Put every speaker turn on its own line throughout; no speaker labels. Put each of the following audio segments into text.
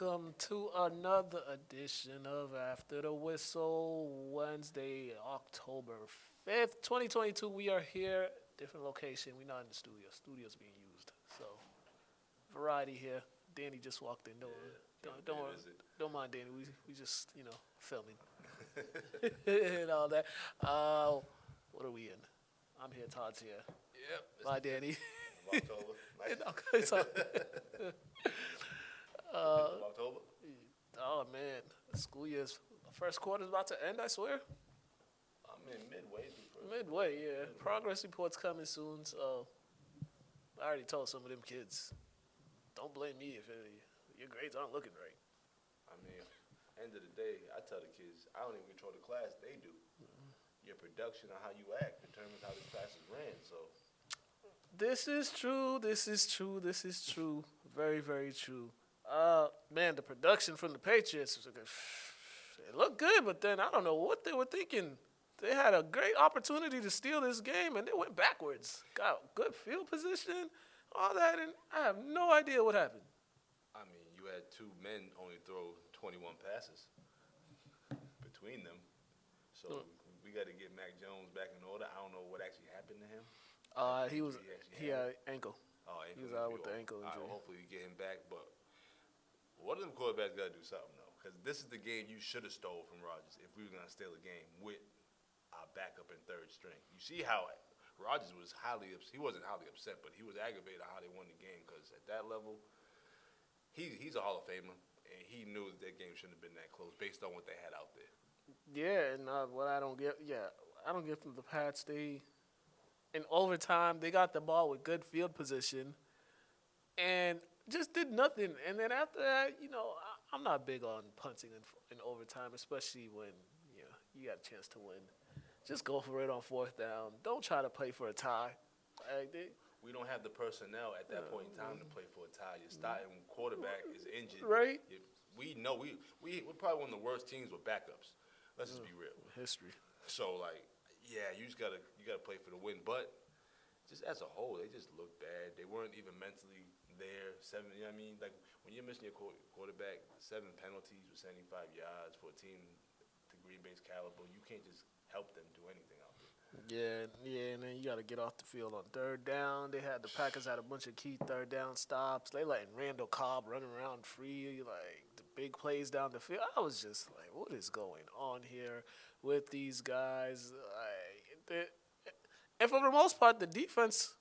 welcome to another edition of After the Whistle, Wednesday, October 5th, 2022. We are here, different location. We're not in the studio. Studio's being used. So, variety here. Danny just walked in. Don't mind Danny. We just, filming and all that. What are we in? I'm here, Todd's here.
Yep.
Bye, Danny.
October.
It's all,
October.
Oh man, the school year's first quarter's about to end. I swear.
I'm in midway.
Midway, yeah. Progress reports coming soon. So I already told some of them kids, don't blame me if your grades aren't looking right.
I mean, end of the day, I tell the kids, I don't even control the class. They do. Your production and how you act determines how this class is ran. So.
This is true. Very, very true. Man, the production from the Patriots was it looked good, but then I don't know what they were thinking. They had a great opportunity to steal this game, and they went backwards. Got good field position, all that, and I have no idea what happened.
I mean, you had two men only throw 21 passes between them. So we got to get Mac Jones back in order. I don't know what actually happened to him.
He had ankle.
Oh, ankle.
He was out with the ankle injury.
Hopefully we get him back, but one of them quarterbacks got to do something, though, because this is the game you should have stole from Rodgers if we were going to steal a game with our backup in third string. You see how Rodgers was he wasn't highly upset, but he was aggravated how they won the game because at that level, he's a Hall of Famer, and he knew that game shouldn't have been that close based on what they had out there.
Yeah, and what I don't get from the Pats, in overtime, they got the ball with good field position and just did nothing. And then after that, I'm not big on punting in overtime, especially when you got a chance to win. Just go for it on fourth down. Don't try to play for a tie.
We don't have the personnel at that point in time to play for a tie. Your starting quarterback is injured.
Right.
We know we're probably one of the worst teams with backups. Let's just be real.
History.
So, you just gotta play for the win. But just as a whole, they just looked bad. They weren't even mentally there. When you're missing your quarterback, 7 penalties with 75 yards for a team to Green Bay's caliber, you can't just help them do anything out there.
Yeah, and then you got to get off the field on third down. The Packers had a bunch of key third down stops. They letting Randall Cobb run around free, the big plays down the field. I was just like, what is going on here with these guys? And for the most part, the defense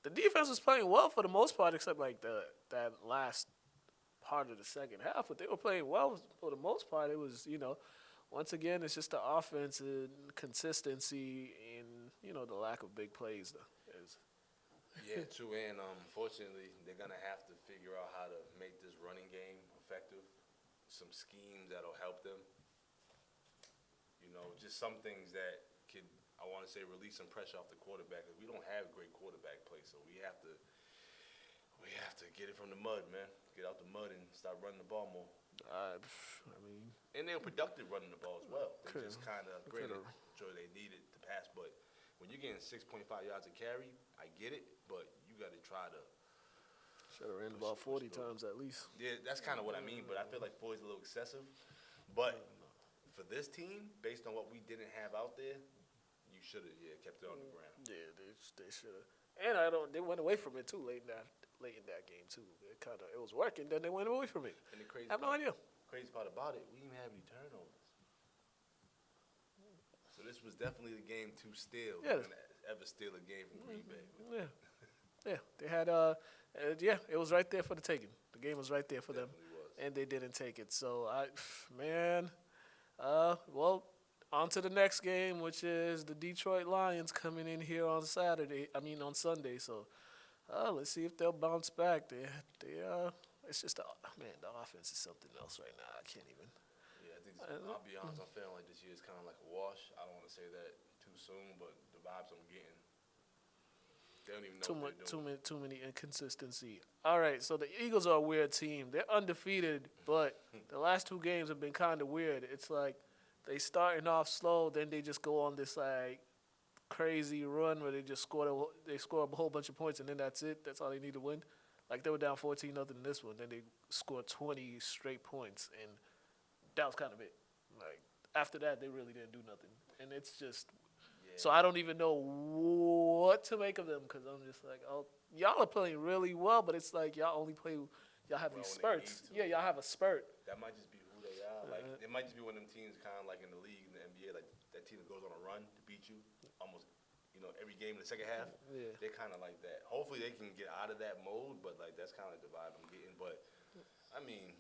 was playing well for the most part, except that last part of the second half. But they were playing well for the most part. It was, once again, it's just the offense and consistency and, the lack of big plays.
Yeah, true. And unfortunately, they're going to have to figure out how to make this running game effective, some schemes that'll help them. Just some things that could, I want to say, release some pressure off the quarterback. We don't have great quarterback play, so we have to get it from the mud, man. Get out the mud and start running the ball more. And they were productive running the ball as well. They just kind of, sure they needed to pass, but when you're getting 6.5 yards a carry, I get it, but you got to try to.
Should have ran the ball 40 times at least.
Yeah, that's kind of what I mean, but I feel like 40 is a little excessive. But for this team, based on what we didn't have out there, you should have kept it on the ground.
Yeah, they should have. And they went away from it too late in that game too. It was working, then they went away from it.
And the crazy
I have no idea.
Crazy part about it, we didn't have any turnovers. So this was definitely the game to steal.
Yeah.
Ever steal a game from Green Bay.
Yeah. They had it was right there for the taking. The game was right there for them, and they didn't take it. So on to the next game, which is the Detroit Lions coming in here on Sunday. So let's see if they'll bounce back. It's just the offense is something else right now. I can't even.
Yeah, I think I'll be honest. I'm feeling like this year is kind of like a wash. I don't want to say that too soon, but the vibes I'm getting, they don't even know
too many inconsistency. All right, so the Eagles are a weird team. They're undefeated, but the last 2 games have been kind of weird. It's like they starting off slow, then they just go on this crazy run where they just score a whole bunch of points, and then that's it. That's all they need to win. Like they were down 14-0 in this one, then they scored 20 straight points, and that was kind of it. Like after that, they really didn't do nothing, and it's just.
Yeah.
So I don't even know what to make of them because I'm just like, oh, y'all are playing really well, but it's like y'all only play, y'all have these spurts. Yeah, y'all have a spurt.
That might just be who they are. Like it might just be one of them teams, kind of like in the league, in the NBA, like that team that goes on a run to beat you almost, every game in the second half.
Yeah.
They're kind of like that. Hopefully they can get out of that mode, but like that's kind of the vibe I'm getting. But I mean,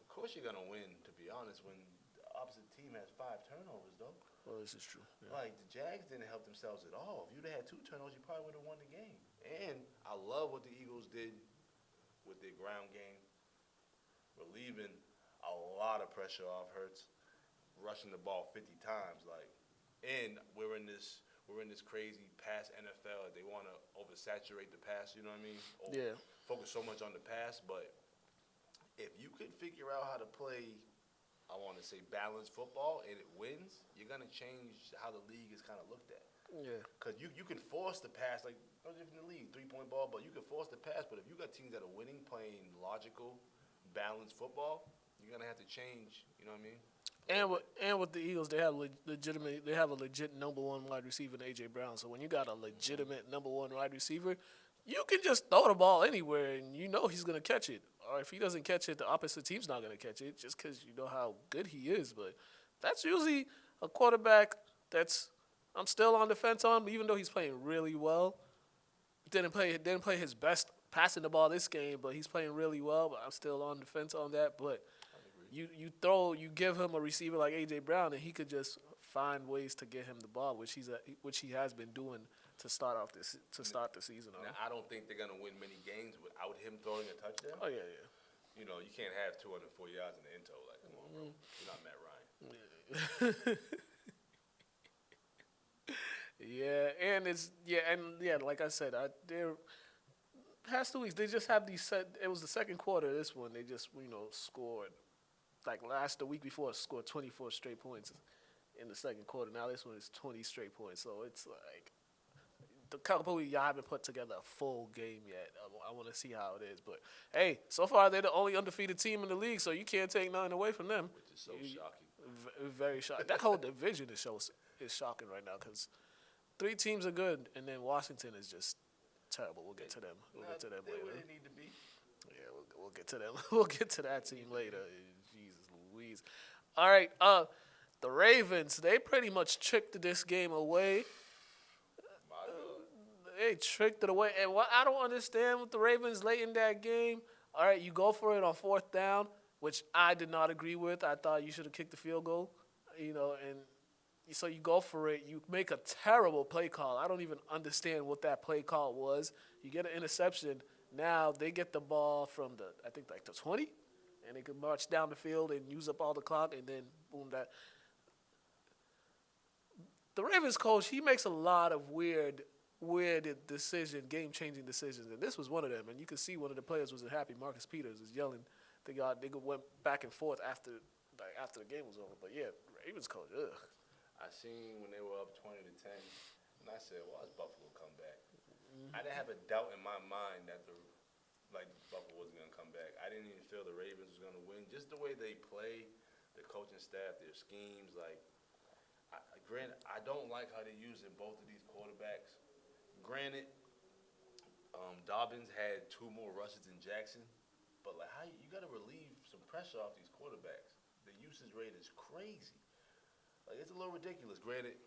of course you're gonna win. To be honest, when the opposite team has 5 turnovers, though.
Well, this is true. Yeah.
Like, the Jags didn't help themselves at all. If you'd have had 2 turnovers, you probably would have won the game. And I love what the Eagles did with their ground game, relieving a lot of pressure off Hurts, rushing the ball 50 times. And we're in this crazy pass NFL. They want to oversaturate the pass, you know what I mean?
Yeah.
Focus so much on the pass. But if you could figure out how to play, I want to say balanced football, and it wins, you're going to change how the league is kind of looked at.
Yeah.
Because you can force the pass, like, no different in the league, 3-point ball, but you can force the pass. But if you got teams that are winning, playing logical, balanced football, you're going to have to change, you know what I mean?
And with the Eagles, they have a legit number 1 wide receiver in A.J. Brown. So when you got a legitimate number 1 wide receiver, you can just throw the ball anywhere, and you know he's going to catch it. Or if he doesn't catch it, the opposite team's not going to catch it just because you know how good he is. But that's usually a quarterback I'm still on the fence on, even though he's playing really well. Didn't play his best passing the ball this game, but he's playing really well. But I'm still on the fence on that. But you give him a receiver like A.J. Brown, and he could just find ways to get him the ball, which he has been doing to start the season off.
Now, I don't think they're going to win many games without him throwing a touchdown.
Oh, yeah.
You can't have 204 yards in the end toe. Like, come on, bro. You're not Matt Ryan.
Yeah, like I said, they're past 2 weeks they just have these set. It was the second quarter of this one. They just scored like the week before scored 24 straight points in the second quarter. Now this one is 20 straight points. So it's like. The couple of y'all haven't put together a full game yet. I want to see how it is. But, hey, so far they're the only undefeated team in the league, so you can't take nothing away from them.
Which is so shocking.
Very shocking. That whole division is shocking right now because 3 teams are good, and then Washington is just terrible. We'll get to them. We'll get to them later.
Where they need to be.
Yeah, we'll get to them. We'll get to that team later. Jesus Louise. All right, the Ravens, they pretty much tricked this game away. They tricked it away. And what I don't understand with the Ravens late in that game, all right, you go for it on 4th down, which I did not agree with. I thought you should have kicked the field goal, and so you go for it. You make a terrible play call. I don't even understand what that play call was. You get an interception. Now they get the ball from the 20, and they can march down the field and use up all the clock, and then boom, that. The Ravens coach, he makes a lot of weird game-changing decisions, and this was one of them. And you could see one of the players wasn't happy. Marcus Peters is yelling. They went back and forth after the game was over. But yeah, Ravens coach, ugh.
I seen when they were up 20-10, and I said, "Why is Buffalo come back?" I didn't have a doubt in my mind that Buffalo wasn't gonna come back. I didn't even feel the Ravens was gonna win. Just the way they play, the coaching staff, their schemes. Granted, I don't like how they're using both of these quarterbacks. Granted, Dobbins had 2 more rushes than Jackson, but how you got to relieve some pressure off these quarterbacks. The usage rate is crazy. It's a little ridiculous. Granted,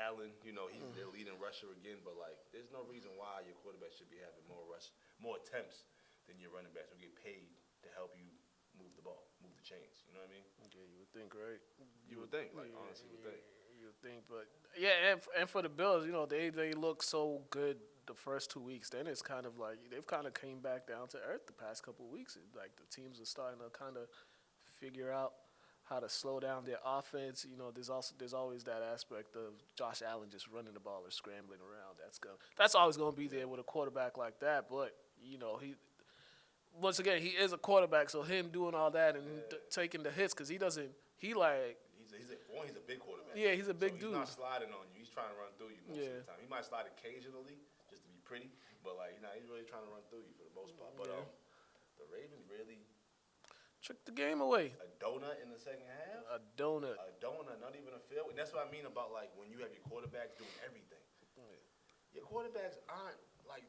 Allen, he's their leading rusher again, but there's no reason why your quarterback should be having more attempts than your running backs who get paid to help you move the ball, move the chains. You know what I mean?
Yeah, you would think, right?
You would think, honestly, you would think.
You would think, but yeah, and for the Bills, they look so good the first 2 weeks. Then it's kind of like they've kind of came back down to earth the past couple of weeks. The teams are starting to kind of figure out how to slow down their offense. There's always that aspect of Josh Allen just running the ball or scrambling around. That's always going to be there with a quarterback like that. But once again, he is a quarterback, so him doing all that and taking the hits because he doesn't. He's a big quarterback.
Yeah,
he's a big dude.
He's not sliding on you. He's trying to run through you most of the time. He might slide occasionally just to be pretty, but like he's really trying to run through you for the most part. But
Yeah.
the Ravens really
Trick the game away.
a donut in the second half.
A donut.
A donut, not even a field. And that's what I mean about like when you have your quarterbacks doing everything. Your quarterbacks aren't like,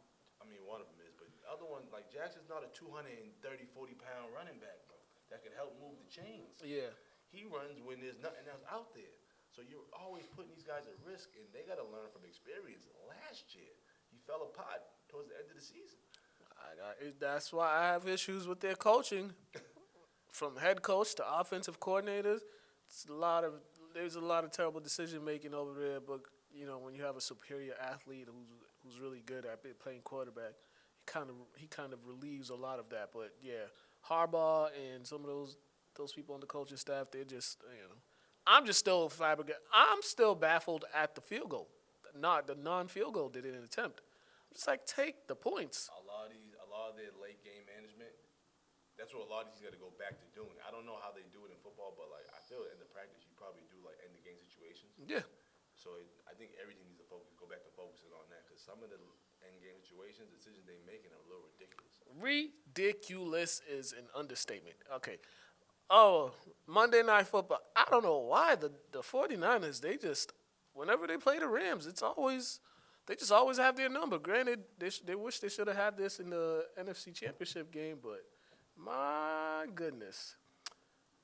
one of them is, but the other one, like Jackson's not a 230, 40-pound running back, bro, that can help move the chains.
Yeah.
He runs when there's nothing else out there. So you're always putting these guys at risk, and they got to learn from experience. Last year, he fell apart towards the end of the season.
That's why I have issues with their coaching. From head coach to offensive coordinators, there's a lot of terrible decision making over there. But when you have a superior athlete who's really good at playing quarterback, he kind of relieves a lot of that. But yeah, Harbaugh and some of those people on the coaching staff, they're just I'm still baffled at the field goal, not the non-field goal they didn't attempt. I'm just like, take the points.
A lot of their late game management. That's what a lot of these got to go back to doing. I don't know how they do it in football, but like I feel in the practice you probably do like end of game situations.
Yeah.
So I think everything needs to go back to focusing on that because some of the end game situations, decisions they making are a little ridiculous.
Ridiculous is an understatement. Okay. Oh, Monday Night Football. I don't know why the 49ers, whenever they play the Rams, they just always have their number. Granted, they wish they should have had this in the NFC Championship game, but my goodness.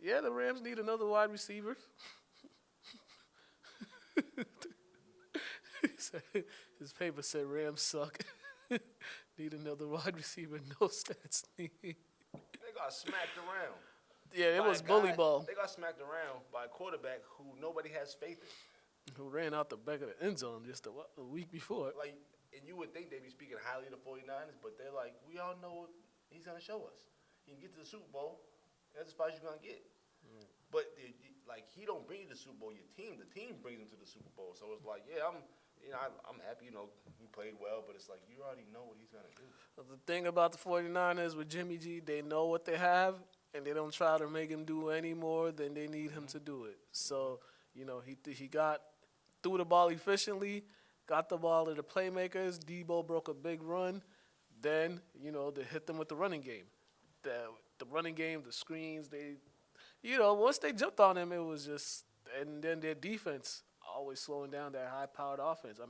Yeah, the Rams need another wide receiver. His paper said Rams suck. Need another wide receiver. No stats needed.
They got smacked around.
Yeah, it was bully ball.
They got smacked around by a quarterback who nobody has faith in.
Who ran out the back of the end zone just a week before.
Like, and you would think they'd be speaking highly of the 49ers, but they're like, we all know what he's going to show us. He can get to the Super Bowl. That's as far as you're going to get. But, he don't bring you to the Super Bowl. The team brings him to the Super Bowl. So it's like, yeah, I'm happy, he played well, but it's like you already know what he's going to do.
The thing about the 49ers with Jimmy G, they know what they have, and they don't try to make him do any more than they need him to do it. So, he threw the ball efficiently, got the ball to the playmakers. Debo broke a big run. Then, they hit them with the running game. The running game, the screens, once they jumped on him, it was just, and then their defense always slowing down that high-powered offense.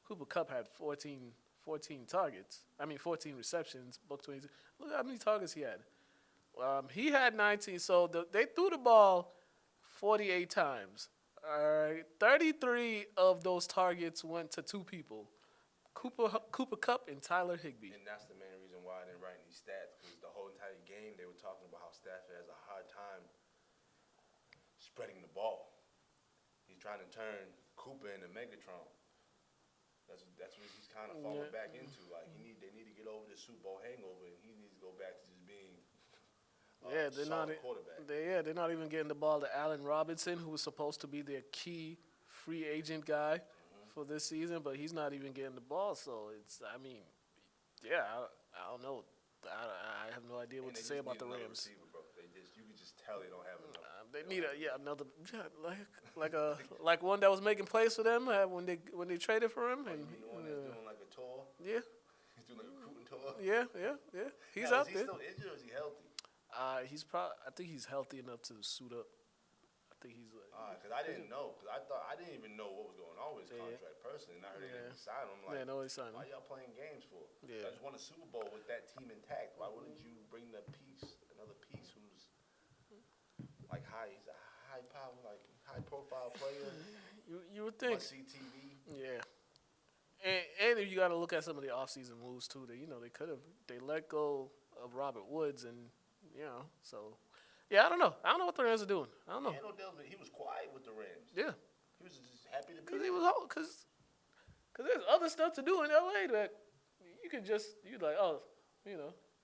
Cooper Kupp had 14 targets. 14 receptions, buck 22. Look how many targets he had. He had 19, so they threw the ball 48 times. 33 of those targets went to two people, Cooper Kupp and Tyler Higbee.
And that's the main reason why I didn't write any stats, because the whole entire game they were talking about how Stafford has a hard time spreading the ball. He's trying to turn Cooper into Megatron. That's what he's kind of falling back into. Like they need to get over the Super Bowl hangover, and he needs to go back to just being solid quarterback.
They're not even getting the ball to Allen Robinson, who was supposed to be their key free agent guy for this season, but he's not even getting the ball. So I don't know. I have no idea what to say about the Rams.
Receiver, bro. You can just tell they don't have enough.
They need another like one that was making plays for them when they traded for him. And
the one that's doing like a tour.
Yeah.
He's doing like a recruiting tour.
Yeah. He's out there.
Is he still injured or is he healthy?
I think he's healthy enough to suit up. I think he's like.
Because I didn't know. Because I didn't even know what was going on with his contract personally. And I heard they didn't sign him. I'm like,
no, he signed him.
Why y'all playing games for?
Yeah.
I just won a Super Bowl with that team intact. Why wouldn't you bring another piece who's like he's a high profile player?
You would think.
Must see TV.
Yeah. And if you got to look at some of the offseason moves too, they let go of Robert Woods and so. Yeah, I don't know what the Rams are doing. I don't know.
He was quiet with the Rams.
Yeah.
He was just happy to be
there. Because there's other stuff to do in L.A. that you could you're like,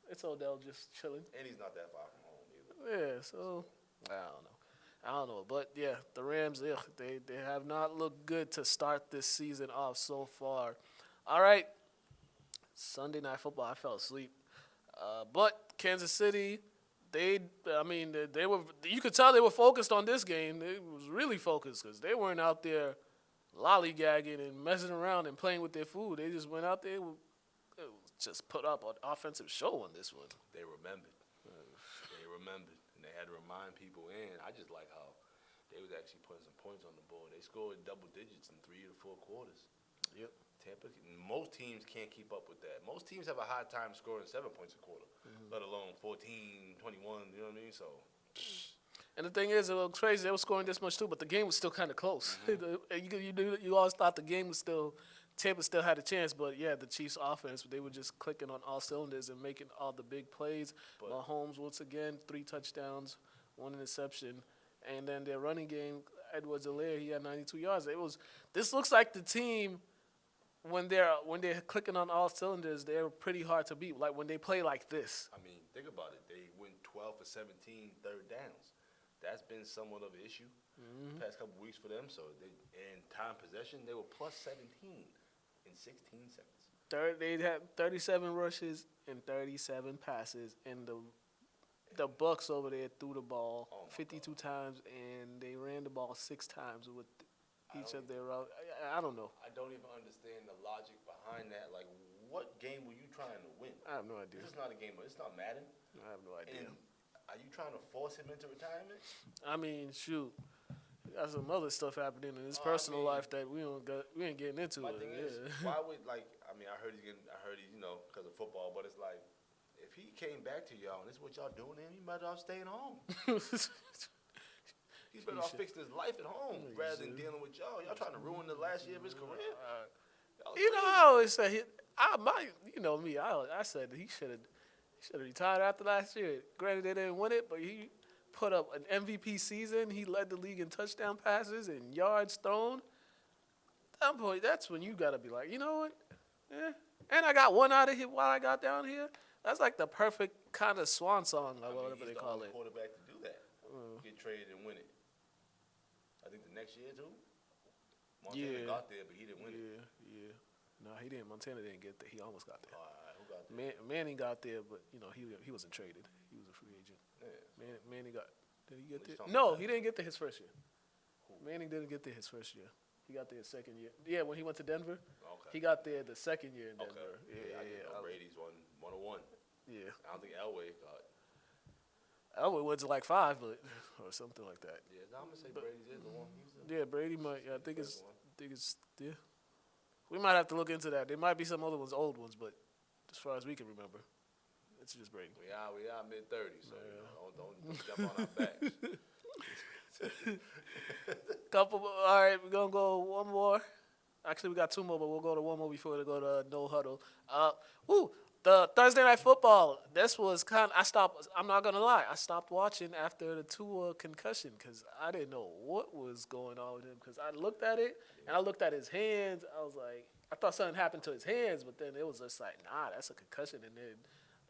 it's Odell just chilling.
And he's not that far from home either.
Yeah, so I don't know. But, yeah, the Rams, they have not looked good to start this season off so far. All right, Sunday Night Football, I fell asleep. But Kansas City, they were. You could tell they were focused on this game. They was really focused because they weren't out there lollygagging and messing around and playing with their food. They just went out there, just put up an offensive show on this one.
They remembered. They remembered, and they had to remind people. And I just like how they was actually putting some points on the board. They scored double digits in 3 or 4 quarters.
Yep.
Tampa, most teams can't keep up with that. Most teams have a hard time scoring 7 points a quarter, let alone 14, 21, you know what I mean? So.
And the thing is, it was crazy. They were scoring this much too, but the game was still kind of close. You always thought the game was still, Tampa still had a chance, but yeah, the Chiefs' offense, they were just clicking on all cylinders and making all the big plays.
But
Mahomes, once again, 3 touchdowns, 1 interception, and then their running game, Edwards-Helaire, he had 92 yards. This looks like the team. When they're clicking on all cylinders, they're pretty hard to beat. Like when they play like this.
I mean, think about it. They went 12 for 17 third downs. That's been somewhat of an issue the past couple weeks for them. So in time possession, they were plus 17 in 16 seconds.
They had 37 rushes and 37 passes, and the Bucks over there threw the ball 52 times, and they ran the ball 6 times with each of their routes. I don't know.
I don't even understand the logic behind that. Like, what game were you trying to win?
I have no idea.
This is not a game. It's not Madden.
I have no idea.
And are you trying to force him into retirement?
I mean, shoot. Got some other stuff happening in his personal life that we ain't getting into.
My thing is, why would I heard he's because of football, but it's like, if he came back to y'all and this is what y'all doing to him, he might as well staying home. He's better off fixing his life at home rather than dealing with y'all. Y'all trying to ruin the last year of his career.
I always say, I said he should have retired after last year. Granted, they didn't win it, but he put up an MVP season. He led the league in touchdown passes and yards thrown. At that point, that's when you got to be like, you know what? Yeah. And I got one out of here while I got down here. That's like the perfect kind of swan song, or whatever they call it.
He's the only quarterback to do that. Get traded and win it. I think the next year, too. Montana got there, but he didn't win it.
Yeah. No, he didn't. Montana didn't get there. He almost got there.
All right, who got there?
Manning got there, but, he wasn't traded. He was a free agent.
Yeah.
Manning got – did he get there? No, he didn't get there his first year. Manning didn't get there his first year. He got there his second year. Yeah, when he went to Denver, he got there the second year in Denver.
Okay. Yeah. Brady's 101.
Yeah.
I don't think Elway got.
Elway went to like 5, or something like that.
Yeah, I'm gonna say Brady's is the one.
Yeah, Brady might. Yeah, I think it's. Yeah. We might have to look into that. There might be some other ones, old ones, but as far as we can remember, it's just Brady.
We are mid-30s, so don't jump on our backs.
All right, we're gonna go one more. Actually, we got 2 more, but we'll go to one more before we go to No Huddle. The Thursday Night Football. This was I'm not gonna lie. I stopped watching after the Tua concussion because I didn't know what was going on with him. Because I looked at it and I looked at his hands. I was like, I thought something happened to his hands, but then it was just like, nah, that's a concussion. And then,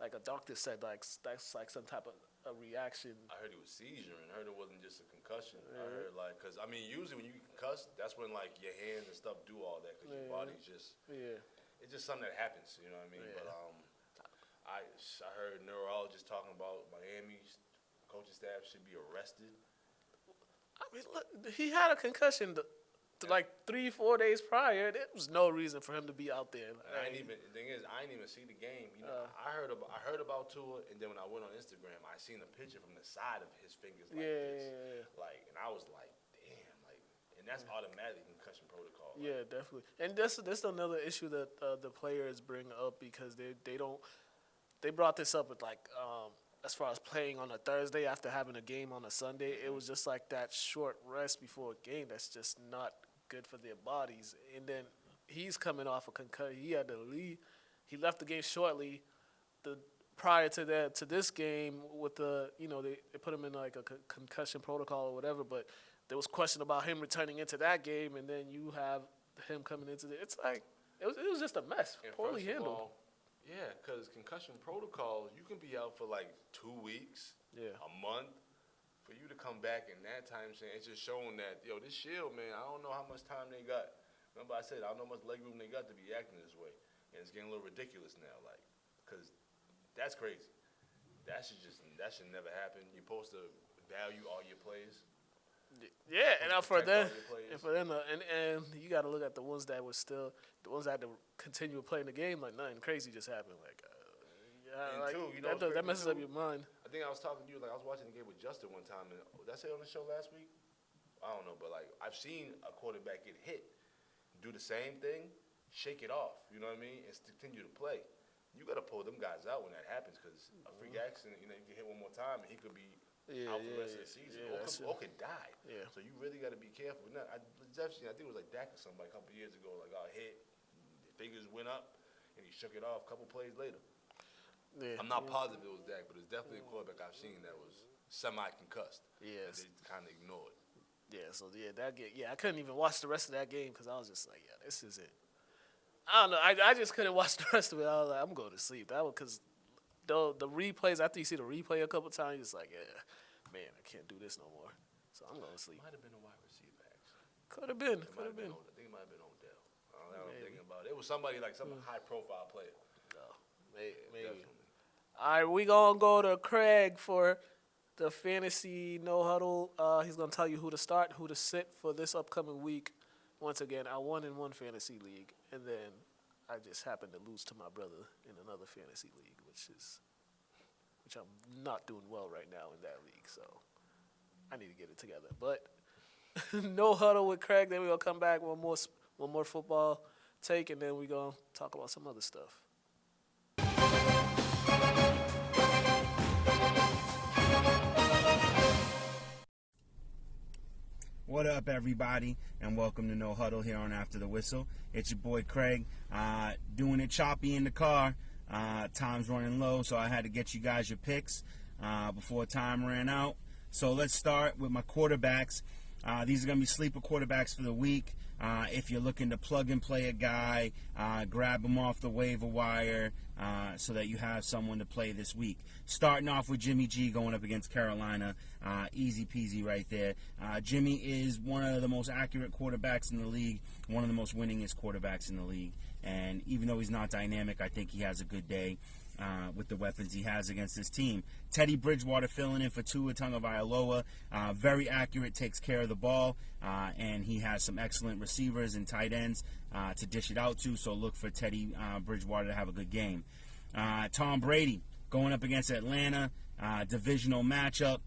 like a doctor said, like that's like some type of a reaction.
I heard it was seizure, and I heard it wasn't just a concussion. I heard because usually when you get concussed, that's when like your hands and stuff do all that because your body's just it's just something that happens. You know what I mean? Yeah. But I heard neurologists talking about Miami's coaching staff should be arrested.
I mean, look, he had a concussion like 3-4 days prior. There was no reason for him to be out there.
The thing is, I didn't even see the game. I heard about Tua, and then when I went on Instagram, I seen a picture from the side of his fingers like this. And I was like, damn, and that's automatic concussion protocol.
Yeah, definitely. And this is another issue that the players bring up because they brought this up with as far as playing on a Thursday after having a game on a Sunday. It was just like that short rest before a game that's just not good for their bodies. And then he's coming off a concussion. He had to leave. He left the game shortly. Prior to this game, with they put him in like a concussion protocol or whatever. But there was question about him returning into that game, and then you have him coming into it's like it was just a mess, poorly handled.
Yeah, because concussion protocol, you can be out for like 2 weeks, a month. For you to come back in that time, it's just showing that, this Shield, man, I don't know how much time they got. Remember I said, I don't know how much leg room they got to be acting this way. And it's getting a little ridiculous now, because that's crazy. That should never happen. You're supposed to value all your players.
Yeah, and
Protect all your players.
and for them, and you got to look at the ones that were still, the ones that had to continue playing the game. Like nothing crazy just happened. Like,
And
like
two,
that messes up your mind.
I think I was talking to you, like I was watching the game with Justin one time, and did I say on the show last week? I don't know, but like I've seen a quarterback get hit, do the same thing, shake it off, you know what I mean, and continue to play. You got to pull them guys out when that happens, because a freak accident, you can hit one more time, and he could be out for the rest of the season, or could die.
Yeah.
So you really got to be careful. Now, I think it was like Dak or somebody a couple years ago, like got hit, fingers went up, and he shook it off a couple plays later.
Yeah.
I'm not positive it was Dak, but it's definitely a quarterback I've seen that was semi-concussed.
Yes.
That they kind of ignored.
Yeah, so that game, I couldn't even watch the rest of that game because I was just like, yeah, this is it. I don't know. I just couldn't watch the rest of it. I was like, I'm going to sleep. That was because the replays, after you see the replay a couple times, you're just like, yeah, man, I can't do this no more. So I'm going to sleep.
Might have been a wide receiver, actually.
Could have been.
I think it might have been Odell. I'm thinking about it. It was somebody like some high-profile player.
No, maybe.
Definitely.
All right, we going to go to Craig for the Fantasy No Huddle. He's going to tell you who to start, who to sit for this upcoming week. Once again, I won in one fantasy league, and then I just happened to lose to my brother in another fantasy league, which I'm not doing well right now in that league, so I need to get it together. But No Huddle with Craig, then we're going to come back, one more football take, and then we're going to talk about some other stuff.
What up, everybody, and welcome to No Huddle here on After the Whistle. It's your boy Craig, doing it choppy in the car. Time's running low, so I had to get you guys your picks before time ran out. So let's start with my quarterbacks. These are going to be sleeper quarterbacks for the week. If you're looking to plug and play a guy, grab him off the waiver wire so that you have someone to play this week. Starting off with Jimmy G going up against Carolina. Easy peasy right there. Jimmy is one of the most accurate quarterbacks in the league, one of the most winningest quarterbacks in the league. And even though he's not dynamic, I think he has a good day with the weapons he has against his team. Teddy Bridgewater filling in for Tua Tagovailoa. Very accurate, takes care of the ball, and he has some excellent receivers and tight ends to dish it out to, so look for Teddy Bridgewater to have a good game. Tom Brady going up against Atlanta, divisional matchup.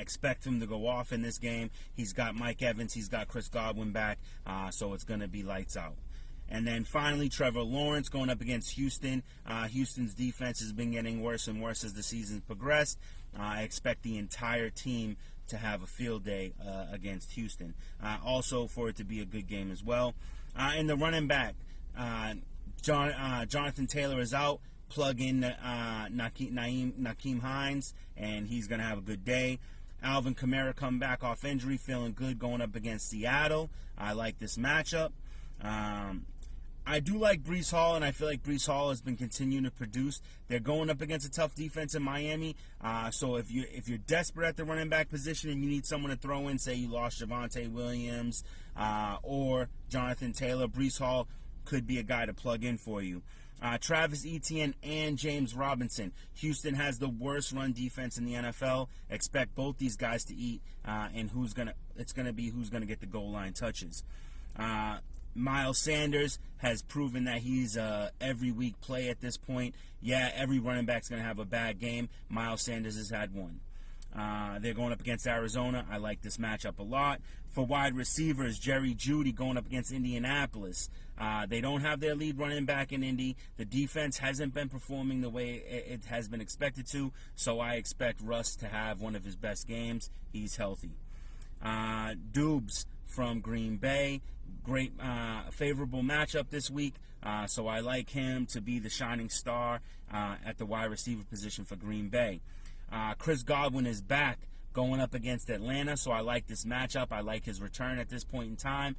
Expect him to go off in this game. He's got Mike Evans, he's got Chris Godwin back, so it's going to be lights out. And then finally, Trevor Lawrence going up against Houston. Houston's defense has been getting worse and worse as the season's progressed. I expect the entire team to have a field day against Houston. Also for it to be a good game as well. In the running back, Jonathan Taylor is out. Plug in Nakeem Hines, and he's going to have a good day. Alvin Kamara come back off injury, feeling good going up against Seattle. I like this matchup. I do like Breece Hall, and I feel like Breece Hall has been continuing to produce. They're going up against a tough defense in Miami, so if you're desperate at the running back position and you need someone to throw in, say you lost Javonte Williams or Jonathan Taylor, Breece Hall could be a guy to plug in for you. Travis Etienne and James Robinson. Houston has the worst run defense in the NFL. Expect both these guys to eat, and it's gonna be who's gonna get the goal line touches. Miles Sanders has proven that he's every week play at this point. Yeah, every running back's going to have a bad game. Miles Sanders has had one. They're going up against Arizona. I like this matchup a lot. For wide receivers, Jerry Jeudy going up against Indianapolis. They don't have their lead running back in Indy. The defense hasn't been performing the way it has been expected to, so I expect Russ to have one of his best games. He's healthy. Dubes from Green Bay. Great, favorable matchup this week, so I like him to be the shining star at the wide receiver position for Green Bay. Chris Godwin is back going up against Atlanta, so I like this matchup. I like his return at this point in time,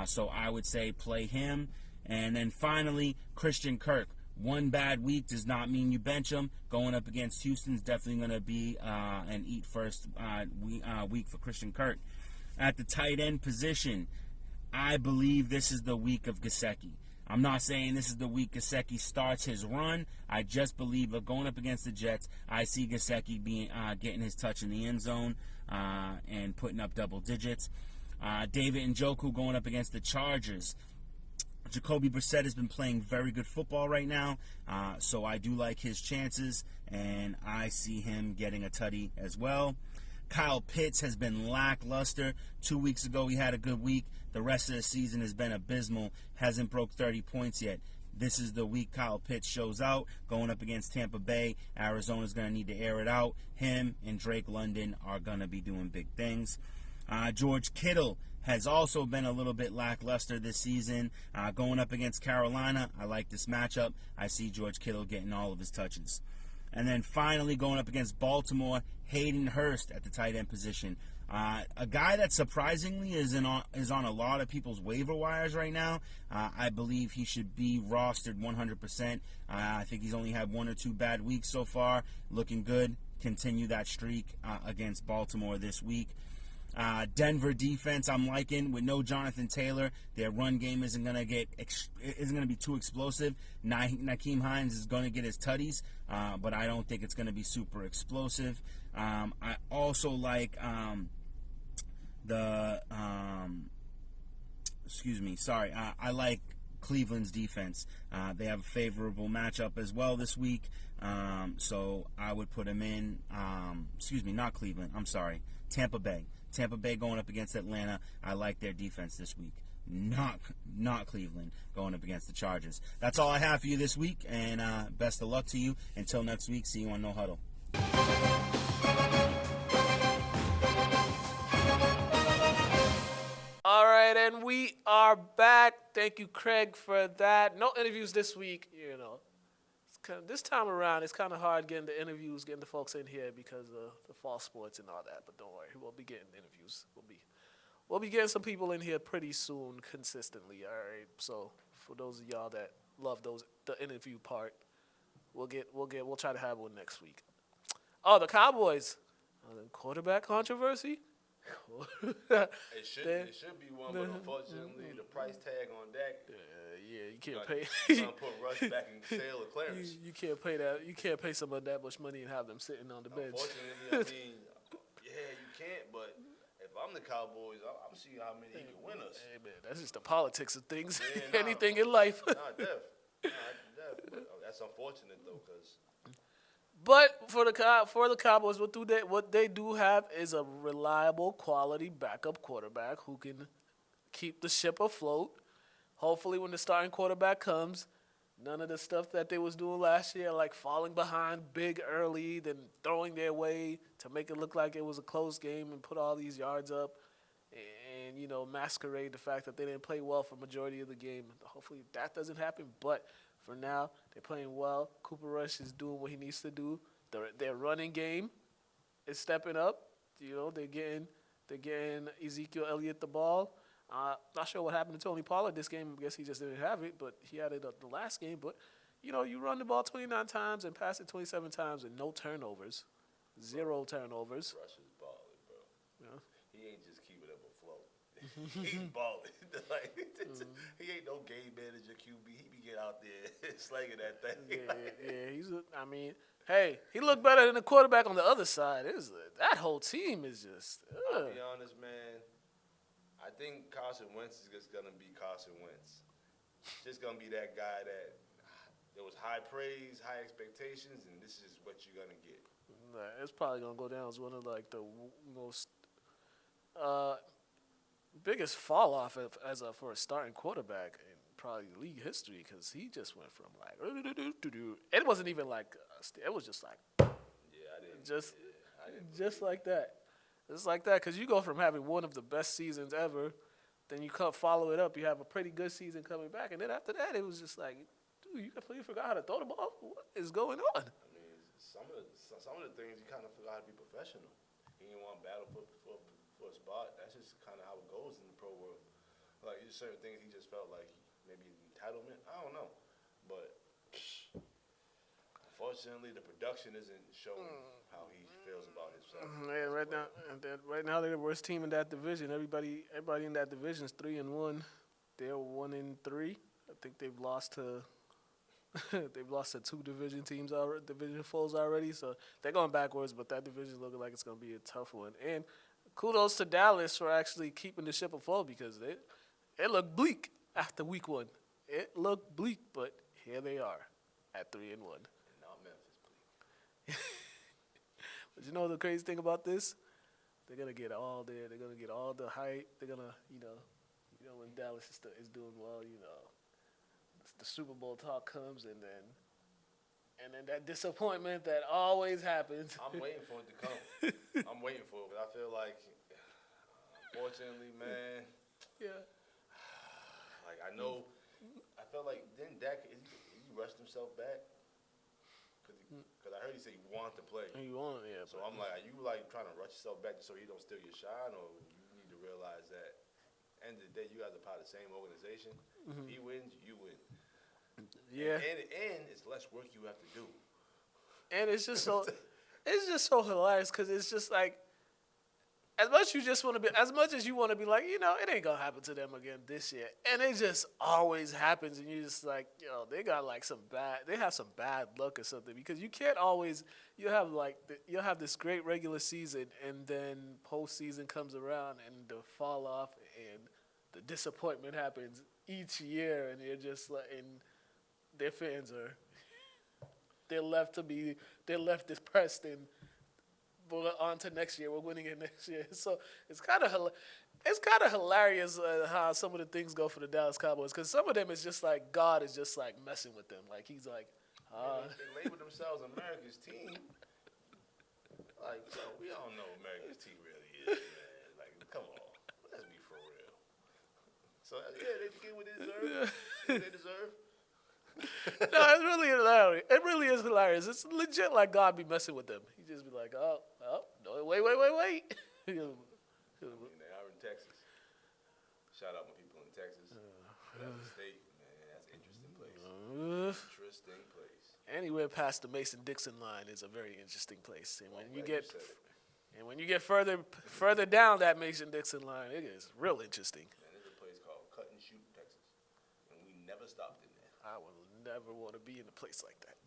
so I would say play him. And then finally, Christian Kirk. One bad week does not mean you bench him. Going up against Houston's definitely going to be an eat-first week for Christian Kirk. At the tight end position, I believe this is the week of Gesicki. I'm not saying this is the week Gesicki starts his run. I just believe going up against the Jets, I see Gesicki getting his touch in the end zone. and putting up double digits. David Njoku going up against the Chargers. Jacoby Brissett has been playing very good football right now, so I do like his chances, and I see him getting a tutty as well. Kyle Pitts has been lackluster. 2 weeks ago, he had a good week. The rest of the season has been abysmal. Hasn't broke 30 points yet. This is the week Kyle Pitts shows out, going up against Tampa Bay. Arizona's going to need to air it out. Him and Drake London are going to be doing big things. George Kittle has also been a little bit lackluster this season. Going up against Carolina, I like this matchup. I see George Kittle getting all of his touches. And then finally going up against Baltimore, Hayden Hurst at the tight end position. A guy that surprisingly is on a lot of people's waiver wires right now. I believe he should be rostered 100%. I think he's only had 1 or 2 bad weeks so far. Looking good. Continue that streak against Baltimore this week. Denver defense I'm liking with no Jonathan Taylor. Their run game isn't going to be too explosive. Nakeem Hines is going to get his tutties, but I don't think it's going to be super explosive. I also like I like Cleveland's defense. They have a favorable matchup as well this week, so I would put them in. Not Cleveland. I'm sorry, Tampa Bay. Tampa Bay going up against Atlanta. I like their defense this week. Not Cleveland going up against the Chargers. That's all I have for you this week, and best of luck to you. Until next week, see you on No Huddle.
All right, and we are back. Thank you, Craig, for that. No interviews this week. This time around, it's kind of hard getting the interviews, getting the folks in here because of the fall sports and all that. But don't worry, we'll be getting interviews. We'll be getting some people in here pretty soon, consistently. All right. So for those of y'all that love the interview part, we'll try to have one next week. Oh, the Cowboys, the quarterback controversy.
It should be one, but unfortunately, the price tag on Dak.
You can't pay.
Trying to put Russ back in sale of Clarence.
You can't pay that. You can't pay someone that much money and have them sitting on the bench.
Unfortunately, you can't. But if I'm the Cowboys, I'm seeing how many he can win us.
Hey man, that's just the politics of things.
Yeah,
Anything in life.
Not deaf. But that's unfortunate though, because.
But for the Cowboys, what they do have is a reliable, quality backup quarterback who can keep the ship afloat. Hopefully, when the starting quarterback comes, none of the stuff that they was doing last year, like falling behind big early, then throwing their way to make it look like it was a close game and put all these yards up, and masquerade the fact that they didn't play well for majority of the game. Hopefully, that doesn't happen. But for now, they're playing well. Cooper Rush is doing what he needs to do. Their running game is stepping up. They're getting Ezekiel Elliott the ball. Not sure what happened to Tony Pollard this game. I guess he just didn't have it, but he had it the last game. But, you run the ball 29 times and pass it 27 times and no turnovers. 0 turnovers.
Rush is balling, bro.
Yeah.
He ain't just keeping up afloat. He's balling. He ain't no game manager QB. He be get out there slanging that thing.
Yeah. Hey, he looked better than the quarterback on the other side. That whole team is just.
I'll be honest, man. I think Carson Wentz is just going to be Carson Wentz. Just going to be that guy that there was high praise, high expectations, and this is what you're going to get.
It's probably going to go down as one of the most biggest fall off for a starting quarterback in probably league history because he just went from it wasn't even it was just
I didn't
just like that. It's like that because you go from having one of the best seasons ever, then you follow it up. You have a pretty good season coming back, and then after that, it was just like, dude, you completely forgot how to throw the ball. What is going on?
Some of the things you kind of forgot how to be professional. You didn't want to battle for a spot. That's just kind of how it goes in the pro world. Like there's certain things he just felt like maybe entitlement. I don't know, but unfortunately, the production isn't showing how he feels about himself.
Yeah, right now they're the worst team in that division. Everybody in that division is 3-1. They're 1-3. I think they've lost to They've lost to 2 division foes already, so they're going backwards. But that division looking like it's going to be a tough one. And kudos to Dallas for actually keeping the ship afloat because it looked bleak after week 1. It looked bleak, but here they are at 3-1.
And now Memphis, please.
But you know the crazy thing about this? They're gonna get all the hype. They're gonna, when Dallas is doing well, the Super Bowl talk comes, and then that disappointment that always happens.
I'm waiting for it to come. I'm waiting for it, but I feel like, unfortunately, man.
Yeah.
Like I felt like didn't Dak he rushed himself back? Because I heard he said he wanted to play.
You want, yeah.
So I'm like, are you like trying to rush yourself back so he don't steal your shine, or you need to realize that end of the day you guys are part of the same organization. If he wins, you win.
Yeah.
And it's less work you have to do.
And it's just so hilarious because it's just like as much as you want to be like, it ain't gonna happen to them again this year, and it just always happens, and you just like, they got like they have some bad luck or something because you can't always you'll have this great regular season and then postseason comes around and the fall off and the disappointment happens each year, and you're just like, and their fans are they're left depressed and. On to next year. We're winning it next year. So it's kind of hilarious how some of the things go for the Dallas Cowboys because some of them is just like God is just like messing with them. Like he's like,
they label themselves America's team. Like, so we all know America's team really is, man. Like, come on, let's be for real. So yeah, they get what they deserve. They deserve.
No, it's really hilarious. It really is hilarious. It's legit like God be messing with them. He just be like, oh, no, wait.
I mean, they are in Texas. Shout out my people in Texas. That's the state, man. That's an interesting place. Interesting place.
Anywhere past the Mason-Dixon line is a very interesting place. And when
I'm
you
glad
get
you said it.
and when you get further down that Mason-Dixon line, it is real interesting.
Man, there's a place called Cut and Shoot, Texas, and we never stopped in there.
I would never want to be in a place like that.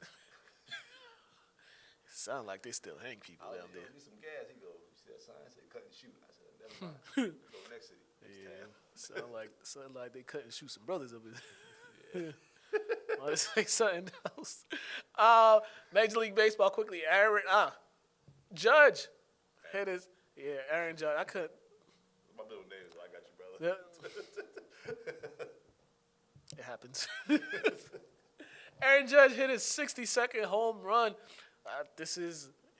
It sounds like they still hang people down there.
Need some gas. He goes, you see that sign? Say Cut and Shoot. I said, never mind. Go next city. Next town.
Sound like they cut and shoot some brothers up there. I want to say something else. Major League Baseball quickly. Judge hit his. Yeah, Aaron Judge. I couldn't.
My middle name, so I got you, brother.
Yeah. It happens. Aaron Judge hit his 62nd home run.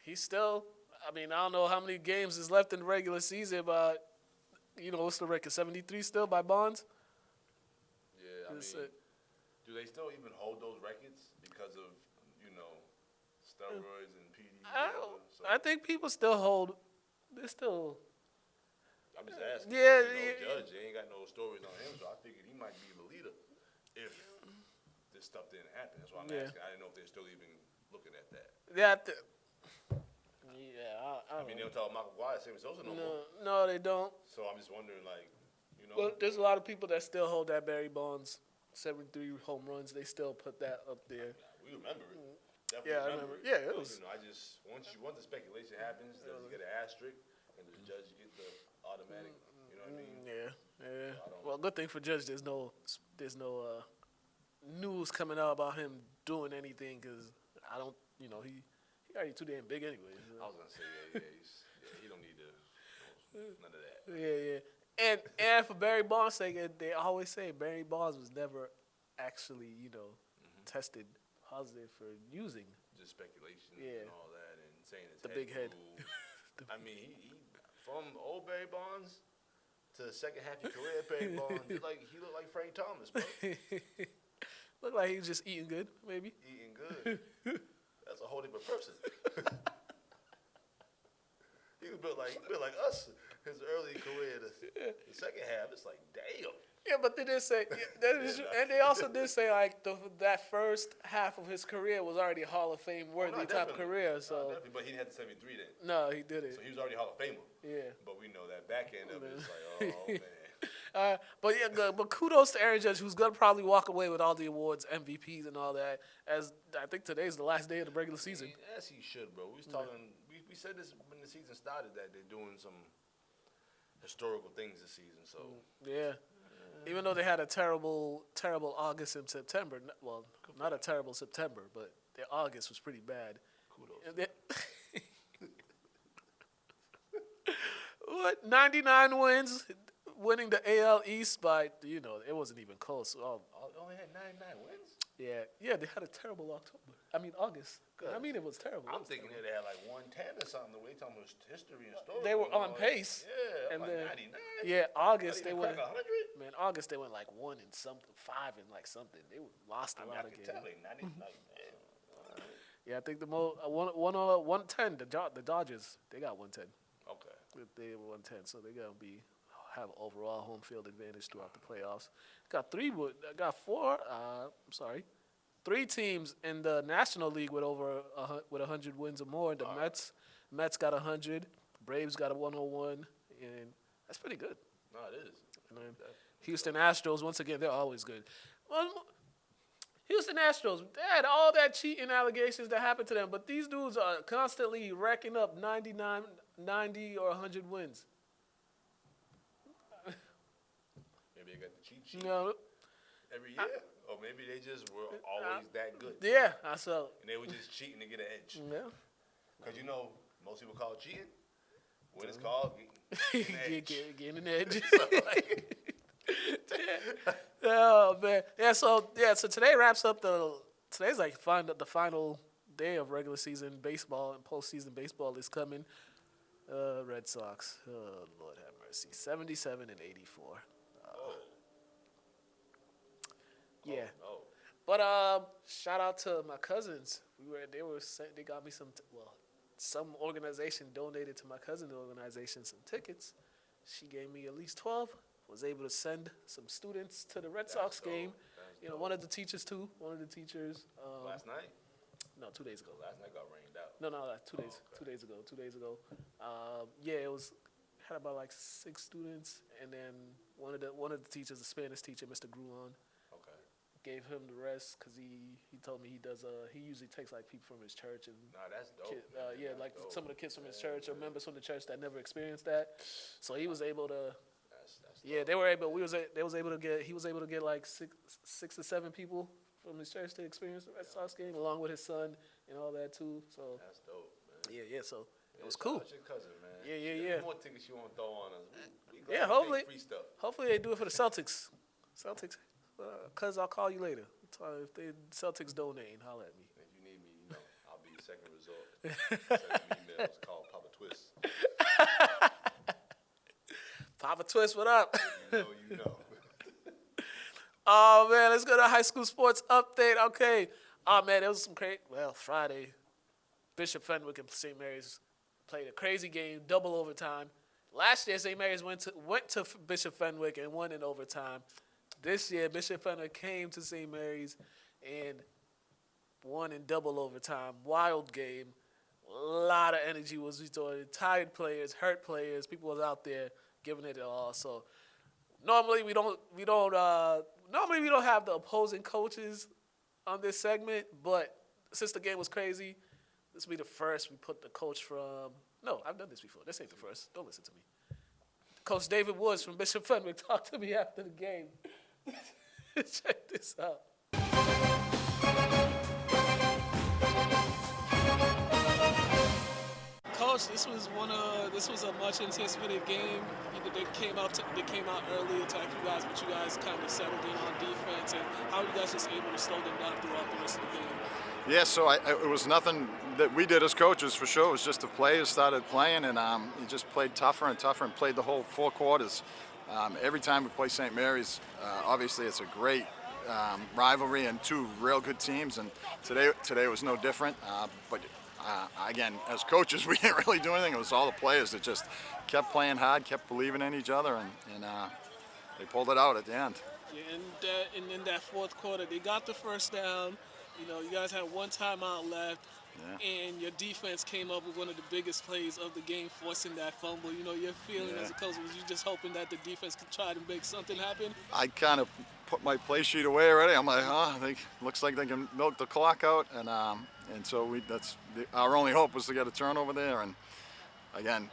He's still, I don't know how many games is left in the regular season, but, what's the record? 73 still by Bonds?
Yeah, do they still even hold those records because of, steroids and PD?
I think people still hold, they're still.
I'm just asking.
Yeah,
Judge, they ain't got no stories on him, so I figured he might be the leader if this stuff didn't happen. That's why I'm asking. I didn't know if they're still even looking at that.
Yeah,
they don't talk about Michael Wyatt, Sammy Sosa no more.
No, they don't.
So I'm just wondering,
Well, there's a lot of people that still hold that Barry Bonds 73 home runs. They still put that up there.
We remember it. Definitely
Yeah, I remember. Yeah, it was.
Once the speculation happens, does he get an asterisk, and does the judge get the automatic? You know what I mean?
Yeah. Well, good thing for Judge, there's no news coming out about him doing anything because I don't. He already too damn big anyway.
I was gonna say he don't need to none of that.
Yeah. And for Barry Bonds' sake, they always say Barry Bonds was never actually tested positive for using.
Just speculation
Yeah.
and all that, and saying it's
The big head.
He from old Barry Bonds to the second half of your career, Barry Bonds, he looked like Frank Thomas, bro.
Looked like he was just eating good, maybe.
Eating good. That's a whole different person. He was built like us. His early career, the second half, it's like damn.
Yeah, but they did say, and they also did say that first half of his career was already Hall of Fame worthy type of career. So,
but he had the 73 then.
No, he did it.
So he was already Hall of Famer.
Yeah.
But we know that back end of it is like, oh man.
But yeah, good. But kudos to Aaron Judge, who's gonna probably walk away with all the awards, MVPs, and all that. As I think today's the last day of the regular season.
As he should, bro. We was talking. We said this when the season started that they're doing some historical things this season. So
Yeah. Even though they had a terrible August and September. Well, not a terrible September, but their August was pretty bad.
kudos.
And they- What? 99 wins, winning the AL East by, it wasn't even close. Oh,
Only had 99 wins.
yeah, they had a terrible August. I mean, it was terrible.
I'm thinking they had like 110 or something. The way you're talking about history and story.
They were on pace.
Yeah,
And
like
then,
99.
yeah, August they
They
went.
crack 100.
Man, August they went like 1 and something, 5 and like something. They lost a
I mean, I
lot of
can
games.
tell like 90. Like, man, all right.
Yeah, I think the 110. The Dodgers, they got 110.
Okay.
They were 110, so they're gonna have overall home field advantage throughout the playoffs. Three teams in the National League with over 100 wins or more. The Mets got 100, Braves got a 101, and that's pretty good.
No, it is.
And then Houston Astros, once again, they're always good. Houston Astros, they had all that cheating allegations that happened to them, but these dudes are constantly racking up 90 or 100 wins.
Maybe they got the cheat sheet every year, or maybe they just were always that good,
Yeah, I saw.
and they were just cheating to get an edge.
Yeah.
Because most people call it cheating. What it's called, getting an edge.
Getting an edge.
So, like,
Oh man, So today wraps up today's like the final day of regular season baseball, and postseason baseball is coming. Red Sox, oh Lord have mercy, 77 and 84. Yeah,
oh,
but shout out to my cousins. They got me some organization donated to my cousin's organization some tickets. She gave me at least 12. Was able to send some students to the Red Sox game. One of the teachers too.
last night?
No, 2 days ago.
Last night got rained out.
No, 2 days.
Okay.
2 days ago. 2 days ago. It was had about like 6 students, and then one of the teachers, the Spanish teacher, Mr. Grulon,
Okay.
gave him the rest because he told me he usually takes like people from his church and
Nah, that's dope. Man.
yeah,
That's
like
dope.
some of the kids from his church or members from the church that never experienced that. So he was able to.
That's
Yeah,
dope.
they were able. He was able to get like six to seven people from his church to experience the Red Sox game, along with his son and all that too. So
That's dope, man.
yeah. So it was
shout
cool.
out your cousin, man.
Yeah.
There's more tickets you want to throw on us. We glad
Yeah,
to
hopefully.
take free stuff.
Hopefully they do it for the Celtics. Cuz I'll call you later. If the Celtics donate, holler at me.
If you need me, I'll be your second resort. Send me emails. Call Papa Twist.
Papa Twist, what up?
You know.
Oh man, let's go to high school sports update. Okay. Oh man, it was some crazy. Well, Friday, Bishop Fenwick and St. Mary's played a crazy game, double overtime. Last year, St. Mary's went to Bishop Fenwick and won in overtime. This year, Bishop Fenwick came to St. Mary's and won in double overtime. Wild game. A lot of energy was restored. Tired players, hurt players. People was out there giving it all. So normally we don't have the opposing coaches on this segment, but since the game was crazy, this will be the first we put the coach from. No, I've done this before. This ain't the first. Don't listen to me. Coach David Woods from Bishop Fenwick talked to me after the game. Check this out. Coach, this was a much anticipated game. They came out early, attacked you guys, but you guys kind of settled in on defense. And how are you guys just able to slow them down throughout the rest of the game?
Yeah, so it was nothing that we did as coaches for sure. It was just the players started playing, and you just played tougher and tougher and played the whole 4 quarters. Every time we play St. Mary's, obviously it's a great rivalry and 2 real good teams, and today was no different. But again, as coaches, we didn't really do anything. It was all the players that just kept playing hard, kept believing in each other, and they pulled it out at the end.
Yeah, and in that fourth quarter, they got the first down. You guys had 1 timeout left. and your defense came up with one of the biggest plays of the game, forcing that fumble. You know, your feeling as a coach, was you just hoping that the defense could try to make something happen?
I kind of put my play sheet away already. I'm like, looks like they can milk the clock out, and so our only hope was to get a turnover there. And again,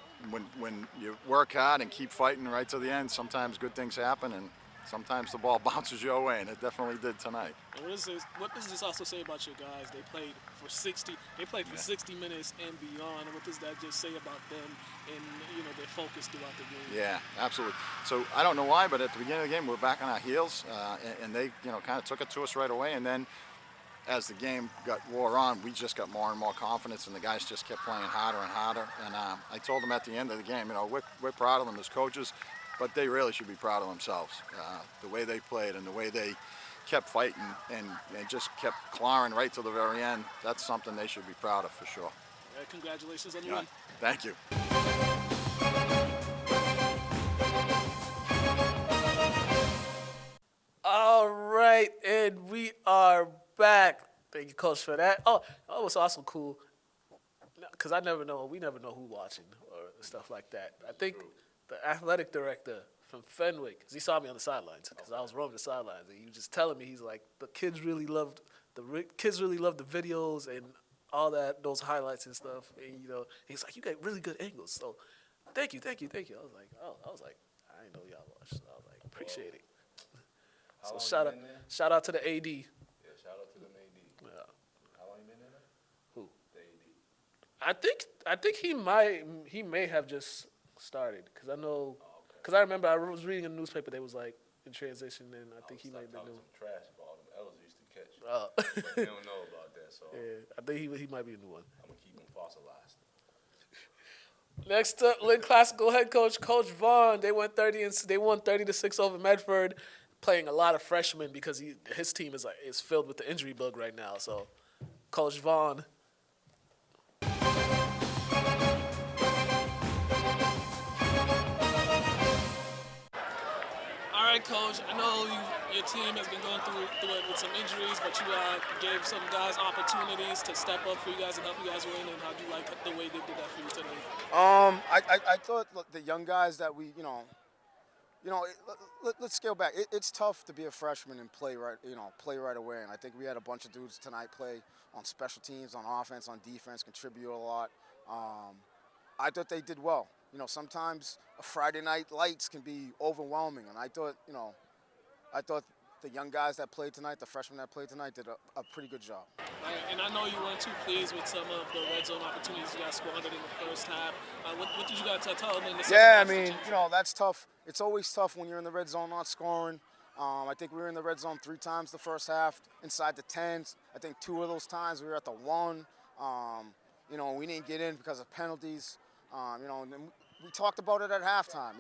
when you work hard and keep fighting right to the end, sometimes good things happen, and sometimes the ball bounces your way, and it definitely did tonight.
And what does this also say about your guys? They played for 60 minutes and beyond. And what does that just say about them and their focus throughout the game?
Yeah, absolutely. So I don't know why, but at the beginning of the game, we were back on our heels, and they kind of took it to us right away. And then as the game wore on, we just got more and more confidence, and the guys just kept playing harder and harder. And I told them at the end of the game, we're proud of them as coaches, but they really should be proud of themselves. The way they played and the way they kept fighting and just kept clawing right to the very end, that's something they should be proud of for sure.
Congratulations on the win.
Thank you.
All right, and we are back. Thank you, Coach, for that. Oh, it was also cool because we never know who's watching or stuff like that. I think the athletic director from Fenwick, because he saw me on the sidelines, because I was roaming the sidelines, and he was just telling me, he's like, the kids really loved the videos and all those highlights and stuff. And he's like, you got really good angles. So, thank you. I was like, I didn't know y'all watched. So I was like, appreciate it. So shout out to the AD.
Yeah, shout out to the AD.
Yeah.
How long you been in there?
Who?
The AD.
I think he may have just started, because I know, because I remember I was reading in the newspaper, they was like in transition, and I think he might be new.
Some trash ball them L's used to catch.
Oh.
They don't know about that, so
Yeah, I think he might be a new one.
I'm gonna keep them fossilized.
Next up, Lynn Classical head coach Vaughn. They won 30-6 over Medford, playing a lot of freshmen because his team is filled with the injury bug right now. So, Coach Vaughn. All right, Coach. I know your team has been going through it with some injuries, but you gave some guys opportunities to step up for you guys and help you guys win. And how do you like the way they did that for you today?
I thought the young guys that let's scale back. It's tough to be a freshman and play right away. And I think we had a bunch of dudes tonight play on special teams, on offense, on defense, contribute a lot. I thought they did well. Sometimes a Friday night lights can be overwhelming, and I thought the young guys that played tonight, the freshmen that played tonight, did a pretty good job.
Right, and I know you weren't too pleased with some of the red zone opportunities you guys squandered in the first half. What did you guys tell them in the second half?
Yeah, I mean, that's tough. It's always tough when you're in the red zone not scoring. I think we were in the red zone 3 times the first half, inside the 10s. I think 2 of those times we were at the 1. We didn't get in because of penalties. And we talked about it at halftime.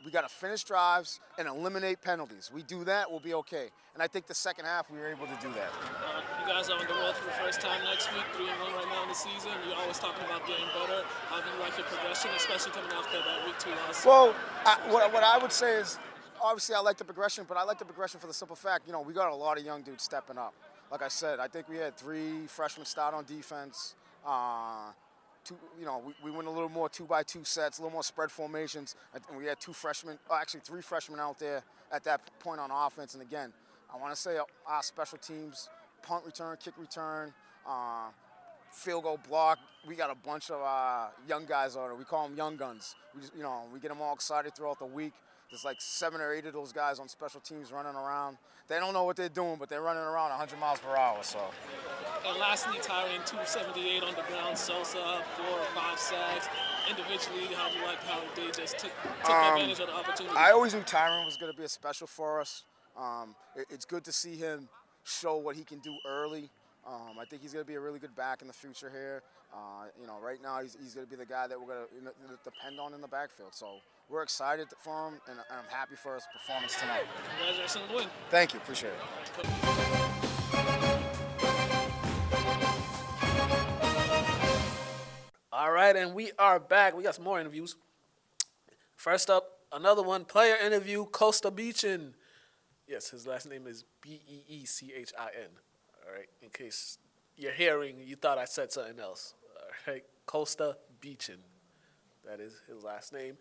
We got to finish drives and eliminate penalties. We do that, we'll be okay. And I think the second half we were able to do that.
You guys are on the road for the first time next week, 3-1 right now in the season. You're always talking about getting better. How do you like your progression, especially coming after that week 2 loss?
Well, what I would say is, obviously I like the progression, but I like the progression for the simple fact, we got a lot of young dudes stepping up. Like I said, I think we had 3 freshmen start on defense. We went a little more 2x2 sets, a little more spread formations, and we had 3 freshmen out there at that point on offense. And again, I want to say our special teams, punt return, kick return, field goal block. We got a bunch of young guys on it. We call them young guns. We get them all excited throughout the week. There's like 7 or 8 of those guys on special teams running around. They don't know what they're doing, but they're running around 100 miles per hour. So.
And lastly, Tyron, 278 on the ground, Sosa, 4 or 5 sacks. Individually, how do you like how they just took advantage of the opportunity?
I always knew Tyron was going to be a special for us. It's good to see him show what he can do early. I think he's going to be a really good back in the future here. Right now he's going to be the guy that we're going to depend on in the backfield. So we're excited for him, and I'm happy for his performance tonight.
Congratulations on the win.
Thank you. Appreciate it.
All right, and we are back. We got some more interviews. First up, another one, player interview, Costa Beachin. Yes, his last name is Beechin. All right, in case you're hearing, you thought I said something else. All right, Costa Beachin. That is his last name.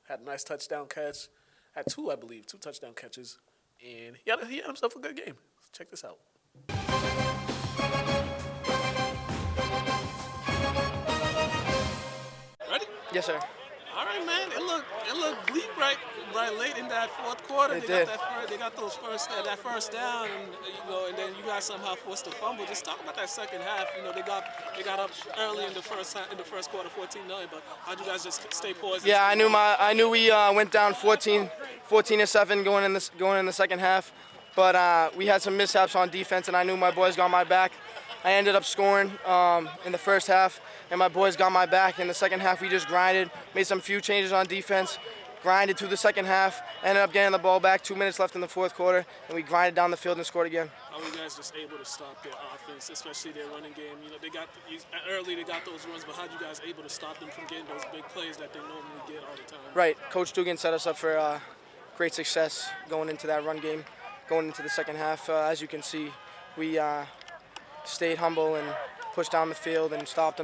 Had a nice touchdown catch. Had two, I believe, 2 touchdown catches. And he had himself a good game. Check this out. Ready?
Yes, sir.
All right, man. It looked bleak right late in that fourth quarter.
It did.
They got those that first down, and then you guys somehow forced a fumble. Just talk about that second half. They got up early in the first quarter, 14-0. But how'd you guys just stay poised?
Yeah, I knew we went down 14-7 going in the second half, but we had some mishaps on defense, and I knew my boys got my back. I ended up scoring in the first half, and my boys got my back. In the second half, we just grinded, made some few changes on defense, grinded through the second half, ended up getting the ball back, 2 minutes left in the fourth quarter, and we grinded down the field and scored again.
How were you guys just able to stop their offense, especially their running game? They got those runs, but how'd you guys able to stop them from getting those big plays that they normally get all the time?
Right, Coach Dugan set us up for great success going into that run game, going into the second half. As you can see, we stayed humble and pushed down the field and stopped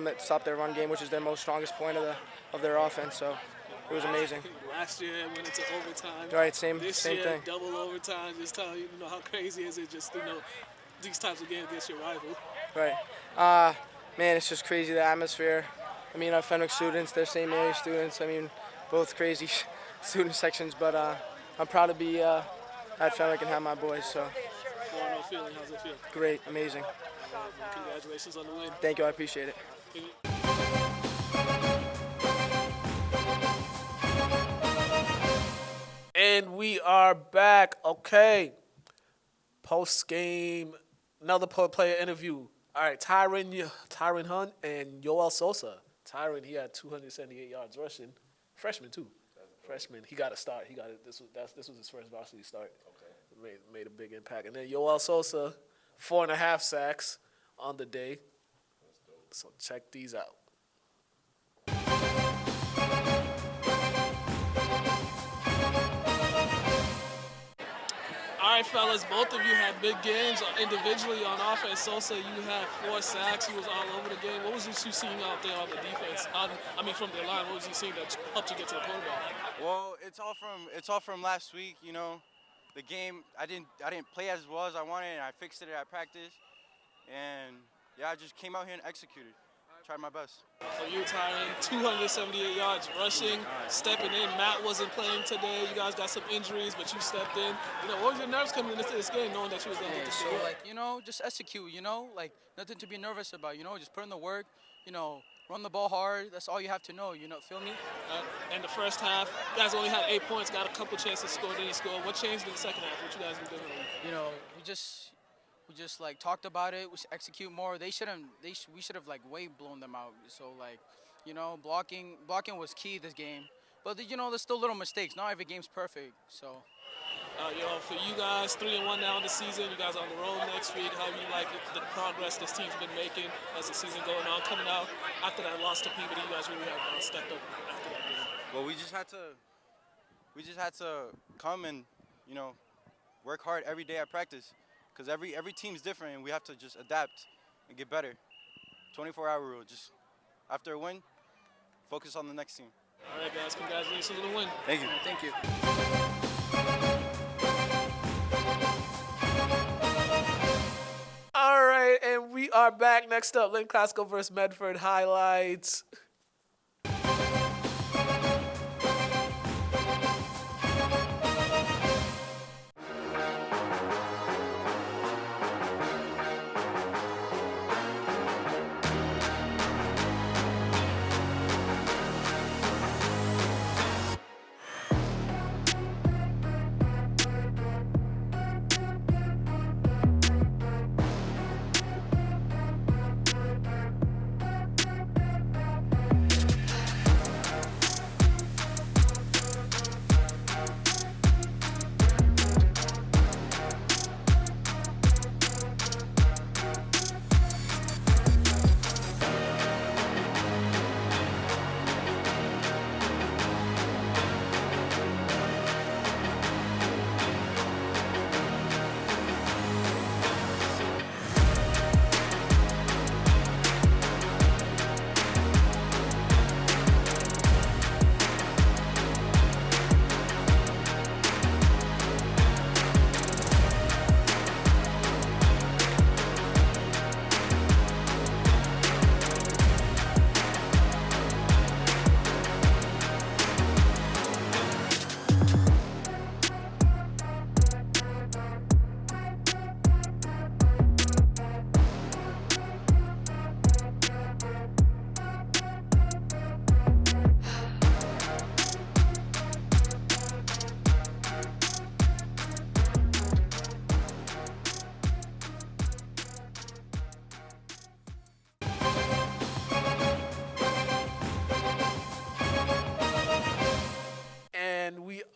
their run game, which is their most strongest point of their offense. So it was amazing.
Last year it went into overtime.
Right, same
this
thing.
Year, double overtime. Just tell you how crazy is it? Just these types of games against your rival.
Right. Man, it's just crazy, the atmosphere. I mean, our Fenwick students, they're St. Mary's students. I mean, both crazy student sections. But I'm proud to be at Fenwick and have my boys. So.
4-0 feeling. How's it feel?
Great, amazing.
Congratulations on the win.
Thank you, I appreciate it.
And we are back. Okay. Post-game, another player interview. All right, Tyron Hunt and Yoel Sosa. Tyron, he had 278 yards rushing. Freshman, too. Freshman. He got a start. This was his first varsity start. Okay. Made a big impact. And then Yoel Sosa, 4.5 sacks on the day. So check these out. All right, fellas, both of you had big games individually on offense. Sosa, you had 4 sacks. He was all over the game. What was you seeing out there on the defense? From the line, what was you seeing that helped you get to the quarterback?
Well, it's all from last week. The game I didn't play as well as I wanted, and I fixed it at practice. And yeah, I just came out here and executed. Tried my best.
For you, Tyron, 278 yards rushing, stepping in. Matt wasn't playing today. You guys got some injuries, but you stepped in. What was your nerves coming into this game, knowing that you was going to get the shot?
Just execute, nothing to be nervous about, just put in the work, run the ball hard. That's all you have to know, feel me?
In the first half, you guys only had 8 points, got a couple chances to score, then you scored. What changed in the second half? What you guys been doing?
We just talked about it. We should execute more. We should have way blown them out. So blocking was key this game. But there's still little mistakes. Not every game's perfect. So.
For you guys, 3-1 now in the season. You guys are on the road next week. How do you like the progress this team's been making as the season going on? Coming out after that loss to Peabody, you guys really have stepped up after that game.
Well, we just had to come and work hard every day at practice. Because every team's different, and we have to just adapt and get better. 24-hour rule. Just after a win, focus on the next team.
All right, guys. Congratulations on the win.
Thank you.
Thank you.
All right, and we are back. Next up, Lynn Costco versus Medford highlights.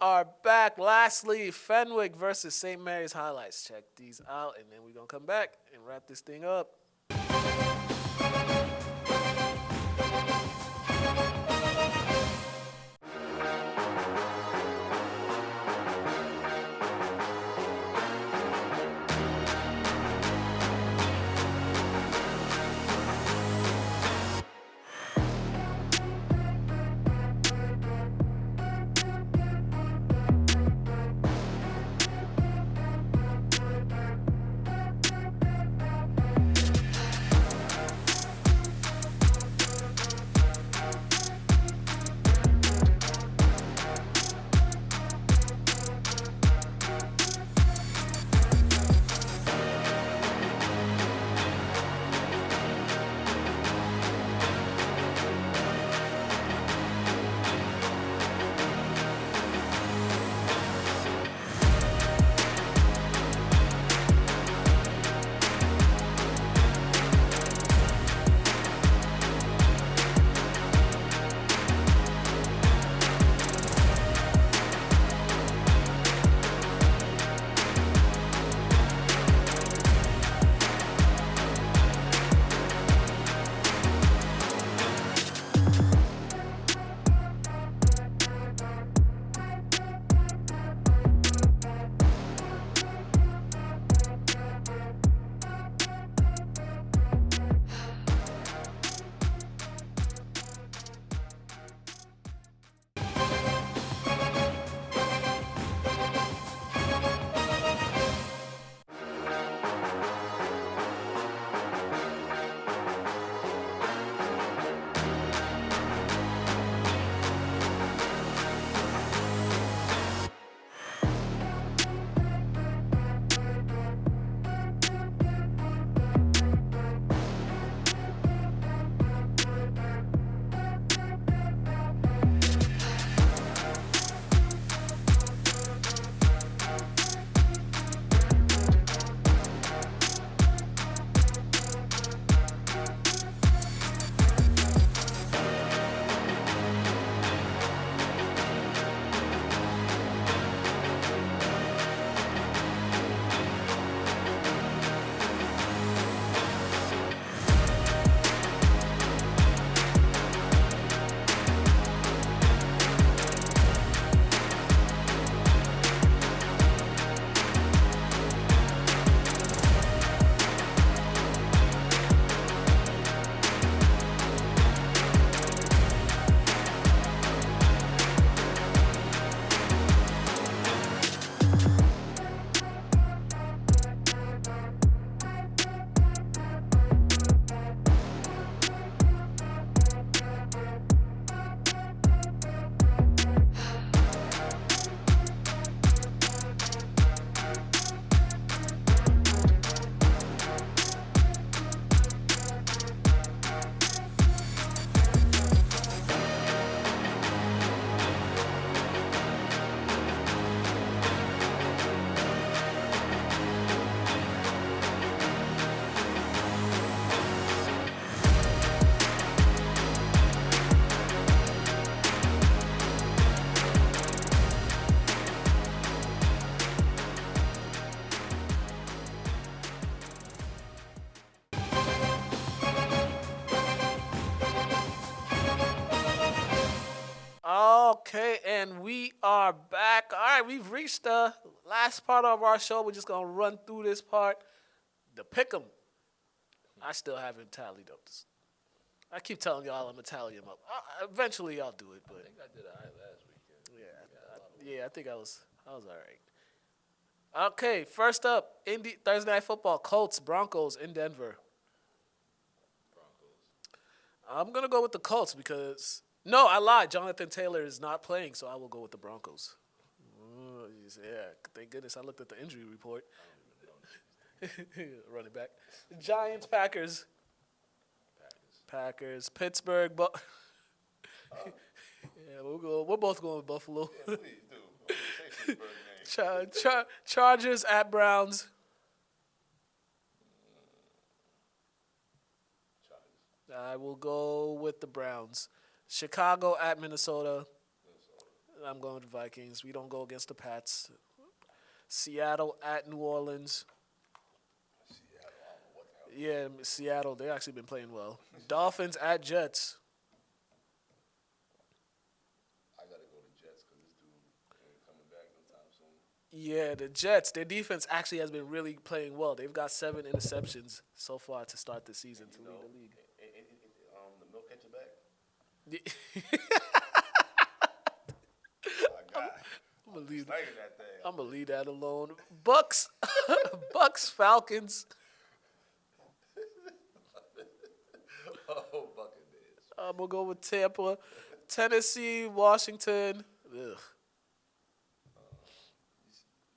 are back. Lastly, Fenwick versus St. Mary's highlights. Check these out, and then we're going to come back and wrap this thing up. Okay, and we are back. All right, we've reached the last part of our show. We're just going to run through this part. The pick'em. I still haven't tallied up this. I keep telling y'all I'm going to tally them up. Eventually, I'll do it. But
I think I did all right last weekend.
I think I was all right. Okay, first up, Thursday Night Football, Colts, Broncos in Denver. I'm going to go with the Colts because, no, I lied. Jonathan Taylor is not playing, so I will go with the Broncos. Yeah, thank goodness I looked at the injury report. Running back. Giants, Packers. Pittsburgh, yeah, we're both going with Buffalo.
Yeah, please do. Say Pittsburgh name.
Chargers at Browns. I will go with the Browns. Chicago at Minnesota. I'm going with the Vikings. We don't go against the Pats. Seattle at New Orleans. Yeah, Seattle. They actually been playing well. Dolphins at Jets.
I gotta go to Jets because this dude ain't coming back no time soon.
Yeah, the Jets. Their defense actually has been really playing well. They've got 7 interceptions so far to start the season to lead the league.
The milk catcher back. My God.
I'm gonna leave.
Snagging that thing.
I'm gonna leave that alone. Bucks, Bucks, Falcons.
Oh, Buccaneers.
I'm gonna go with Tampa, Tennessee, Washington. Ugh.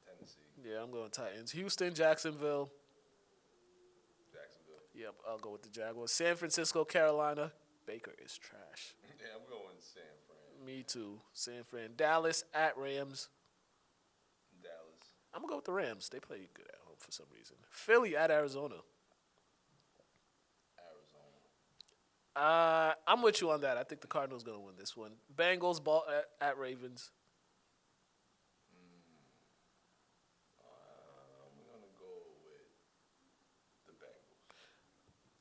Tennessee.
Yeah, I'm going Titans. Houston, Jacksonville.
Jacksonville.
Yep, I'll go with the Jaguars. San Francisco, Carolina. Baker is trash.
Yeah, I'm going San Fran.
Me too. San Fran. Dallas at Rams.
Dallas.
I'm gonna go with the Rams. They play good at home for some reason. Philly at Arizona. I'm with you on that. I think the Cardinals gonna win this one. Bengals ball at Ravens.
I'm gonna go with the Bengals.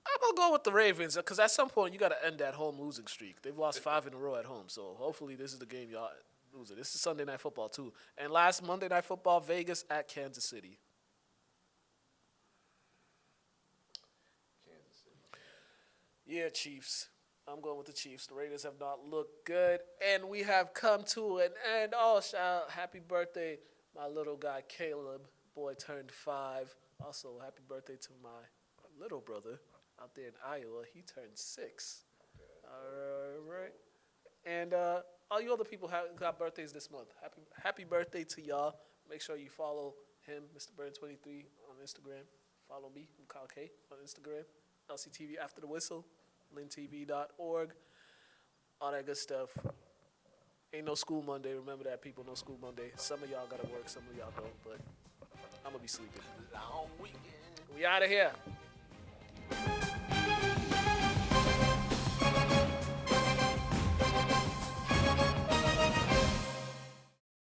I'm gonna go with the Ravens because at some point you got to end that home losing streak. They've lost 5 in a row at home, so hopefully this is the game y'all lose it. This is Sunday Night Football too, and last Monday Night Football, Vegas at Kansas City.
Kansas City.
Yeah, Chiefs. I'm going with the Chiefs. The Raiders have not looked good, and we have come to an end. Oh, shout out, happy birthday, my little guy Caleb. Boy turned 5. Also, happy birthday to my little brother out there in Iowa. He turned 6. All right. And all you other people have got birthdays this month. Happy birthday to y'all. Make sure you follow him, Mr. Burn23, on Instagram. Follow me, Mukala K, on Instagram. LCTV After the Whistle, lyntv.org, all that good stuff. Ain't no school Monday. Remember that, people. No school Monday. Some of y'all got to work, some of y'all don't, but I'm going to be sleeping.
Long weekend.
We out of here.